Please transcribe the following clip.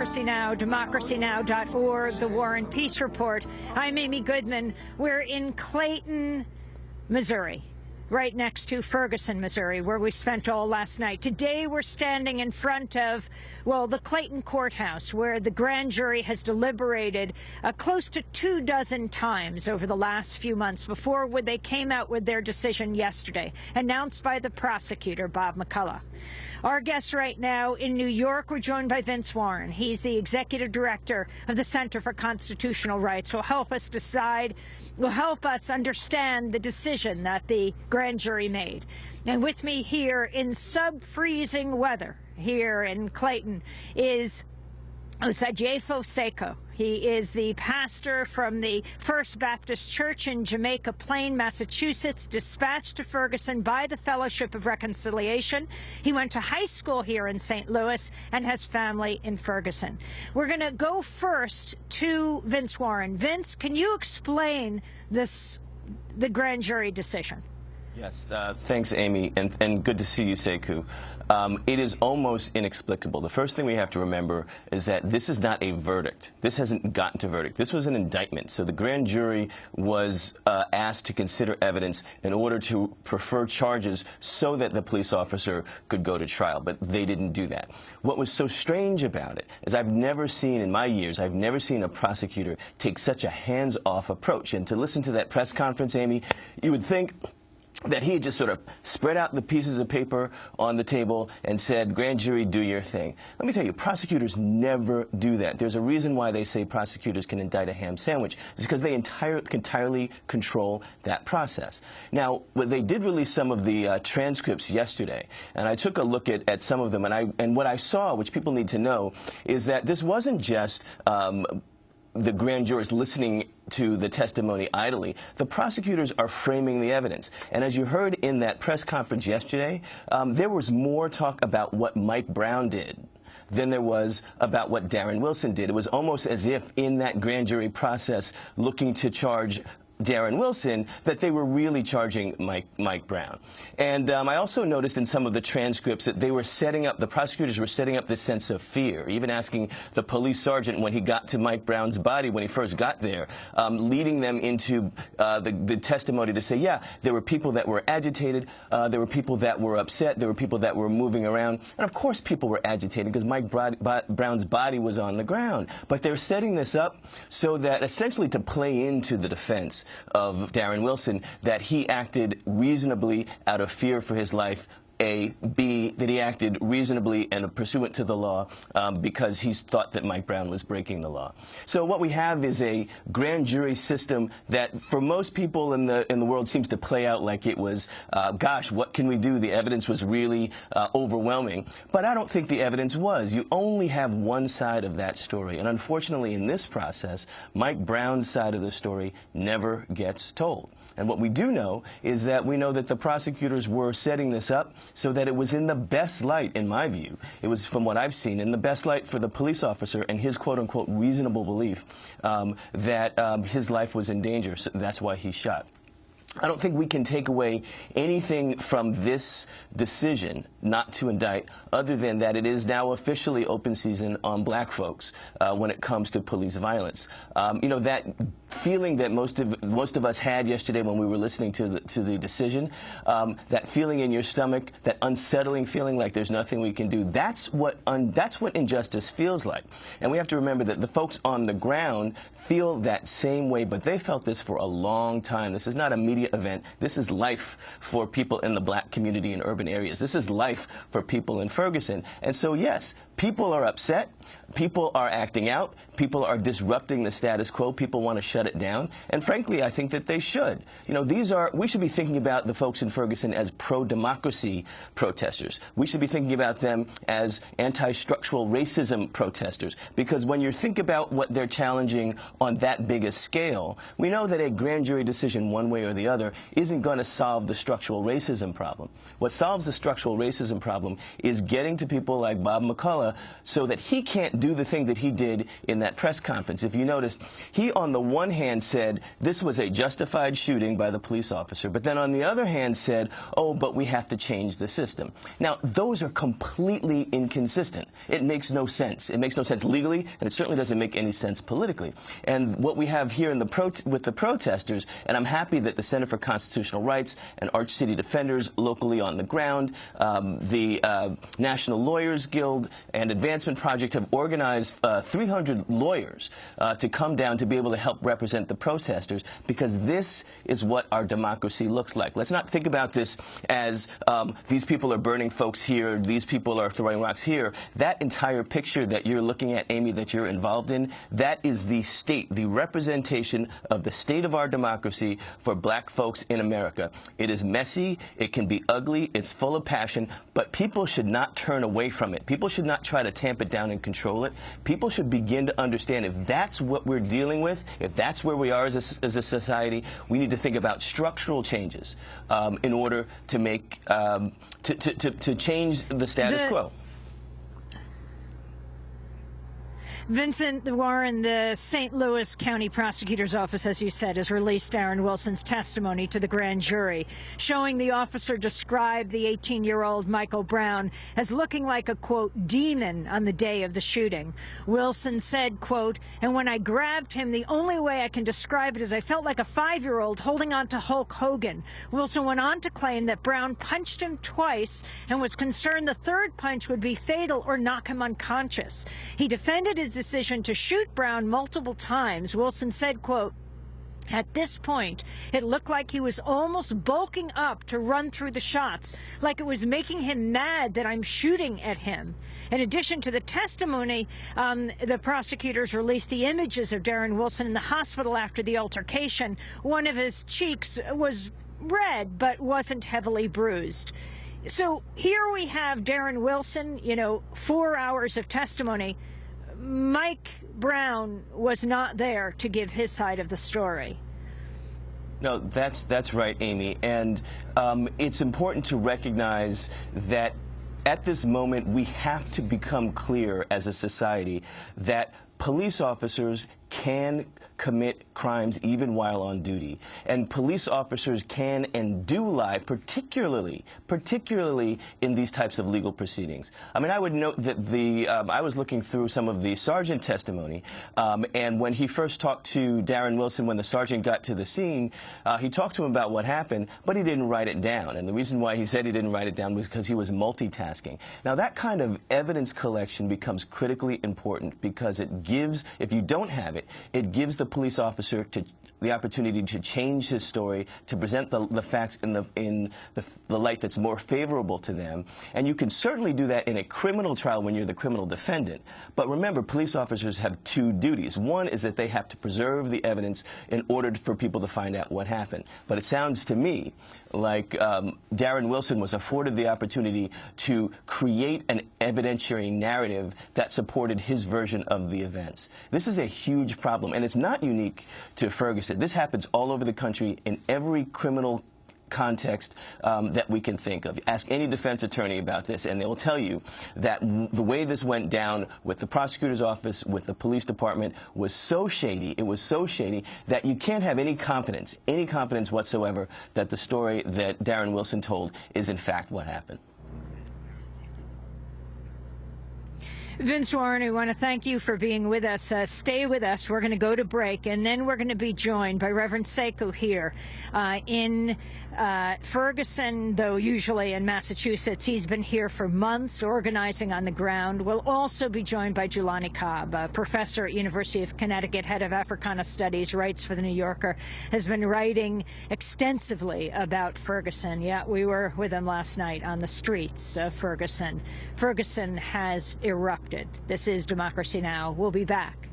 Democracy Now!, democracynow.org, The War and Peace Report. I'm Amy Goodman. We're in Clayton, Missouri, right next to Ferguson, Missouri, where we spent all last night. Today, we're standing in front of, well, the Clayton courthouse, where the grand jury has deliberated close to 24 times over the last few months before they came out with their decision yesterday, announced by the prosecutor, Bob McCullough. Our guest right now in New York, we're joined by Vince Warren. He's the executive director of the Center for Constitutional Rights, who will help us decide, will help us understand the decision that the grand jury made. And with me here in sub-freezing weather here in Clayton is Osagyefo Seko. He is the pastor from the First Baptist Church in Jamaica Plain, Massachusetts, dispatched to Ferguson by the Fellowship of Reconciliation. He went to high school here in St. Louis and has family in Ferguson. We're going to go first to Vince Warren. Vince, can you explain the grand jury decision? Yes, thanks, Amy, and good to see you, Sekou. It is almost inexplicable. The first thing we have to remember is that this is not a verdict. This hasn't gotten to verdict. This was an indictment. So the grand jury was asked to consider evidence in order to prefer charges so that the police officer could go to trial, but they didn't do that. What was so strange about it is I've never seen, in my years, I've never seen a prosecutor take such a hands-off approach. And to listen to that press conference, Amy, you would think that he had just sort of spread out the pieces of paper on the table and said, grand jury, do your thing. Let me tell you, prosecutors never do that. There's a reason why they say prosecutors can indict a ham sandwich. It's because they entirely control that process. Now, they did release some of the transcripts yesterday, and I took a look at some of them, and what I saw, which people need to know, is that this wasn't just the grand jurors listening to the testimony idly. The prosecutors are framing the evidence. And as you heard in that press conference yesterday, there was more talk about what Mike Brown did than there was about what Darren Wilson did. It was almost as if in that grand jury process looking to charge Darren Wilson, that they were really charging Mike Brown. And I also noticed in some of the transcripts that they were setting up, the prosecutors were setting up this sense of fear, even asking the police sergeant when he got to Mike Brown's body, when he first got there, leading them into the testimony to say, yeah, there were people that were agitated, there were people that were upset, there were people that were moving around, and of course people were agitated because Mike Brown's body was on the ground. But they're setting this up so that essentially to play into the defense of Darren Wilson, that he acted reasonably out of fear for his life, A. B, that he acted reasonably and pursuant to the law because he thought that Mike Brown was breaking the law. So what we have is a grand jury system that for most people in the world seems to play out like it was, gosh, what can we do? The evidence was really overwhelming. But I don't think the evidence was. You only have one side of that story. And unfortunately, in this process, Mike Brown's side of the story never gets told. And what we do know is that we know that the prosecutors were setting this up so that it was in the best light, in my view. It was, from what I've seen, in the best light for the police officer and his quote-unquote reasonable belief that his life was in danger. So that's why he shot. I don't think we can take away anything from this decision not to indict other than that it is now officially open season on black folks when it comes to police violence. You know, that feeling that most of us had yesterday when we were listening to the decision, that feeling in your stomach, that unsettling feeling like there's nothing we can do, that's what injustice feels like. And we have to remember that the folks on the ground feel that same way, but they felt this for a long time. This is not a media event. This is life for people in the black community in urban areas. This is life for people in Ferguson. And so, yes, people are upset. People are acting out. People are disrupting the status quo. People want to shut it down. And frankly, I think that they should. You know, we should be thinking about the folks in Ferguson as pro-democracy protesters. We should be thinking about them as anti-structural racism protesters. Because when you think about what they're challenging on that big a scale, we know that a grand jury decision one way or the other isn't going to solve the structural racism problem. What solves the structural racism problem is getting to people like Bob McCullough umbrella so that he can't do the thing that he did in that press conference. If you noticed, he on the one hand said this was a justified shooting by the police officer, but then on the other hand said, oh, but we have to change the system. Now, those are completely inconsistent. It makes no sense. It makes no sense legally, and it certainly doesn't make any sense politically. And what we have here in with the protesters, and I'm happy that the Center for Constitutional Rights and Arch City Defenders locally on the ground, the National Lawyers Guild and Advancement Project have organized 300 lawyers to come down to be able to help represent the protesters, because this is what our democracy looks like. Let's not think about this as these people are burning folks here, these people are throwing rocks here. That entire picture that you're looking at, Amy, that you're involved in, that is the state, the representation of the state of our democracy for black folks in America. It is messy, it can be ugly, it's full of passion, but people should not turn away from it. People should not try to tamp it down and control it. People should begin to understand if that's what we're dealing with, if that's where we are as a society, we need to think about structural changes in order to make, to change the status quo. Vincent Warren, the St. Louis County Prosecutor's Office, as you said, has released Darren Wilson's testimony to the grand jury, showing the officer described the 18-year-old Michael Brown as looking like a, quote, demon on the day of the shooting. Wilson said, quote, and when I grabbed him, the only way I can describe it is I felt like a 5-year-old holding on to Hulk Hogan. Wilson went on to claim that Brown punched him twice and was concerned the third punch would be fatal or knock him unconscious. He defended his decision to shoot Brown multiple times. Wilson said, quote, at this point, it looked like he was almost bulking up to run through the shots, like it was making him mad that I'm shooting at him. In addition to the testimony, the prosecutors released the images of Darren Wilson in the hospital after the altercation. One of his cheeks was red, but wasn't heavily bruised. So here we have Darren Wilson, 4 hours of testimony. Mike Brown was not there to give his side of the story. No, that's right, Amy. And it's important to recognize that at this moment we have to become clear as a society that police officers can commit crimes even while on duty. And police officers can and do lie, particularly in these types of legal proceedings. I mean, I would note that I was looking through some of the sergeant testimony, and when he first talked to Darren Wilson, when the sergeant got to the scene, he talked to him about what happened, but he didn't write it down. And the reason why he said he didn't write it down was because he was multitasking. Now, that kind of evidence collection becomes critically important because it gives, if you don't have it, it gives the police officer the opportunity to change his story, to present the facts in the light that's more favorable to them. And you can certainly do that in a criminal trial when you're the criminal defendant. But remember, police officers have two duties. One is that they have to preserve the evidence in order for people to find out what happened. But it sounds to me like Darren Wilson was afforded the opportunity to create an evidentiary narrative that supported his version of the events. This is a huge problem, and it's not unique to Ferguson. This happens all over the country in every criminal context that we can think of. Ask any defense attorney about this, and they will tell you that the way this went down with the prosecutor's office, with the police department, was so shady, it was so shady, that you can't have any confidence whatsoever that the story that Darren Wilson told is in fact what happened. Vince Warren, we want to thank you for being with us. Stay with us. We're going to go to break, and then we're going to be joined by Reverend Sekou here in Ferguson, though usually in Massachusetts. He's been here for months organizing on the ground. We'll also be joined by Jelani Cobb, a professor at University of Connecticut, head of Africana Studies, writes for The New Yorker, has been writing extensively about Ferguson. Yeah, we were with him last night on the streets of Ferguson. Ferguson has erupted. This is Democracy Now! We'll be back.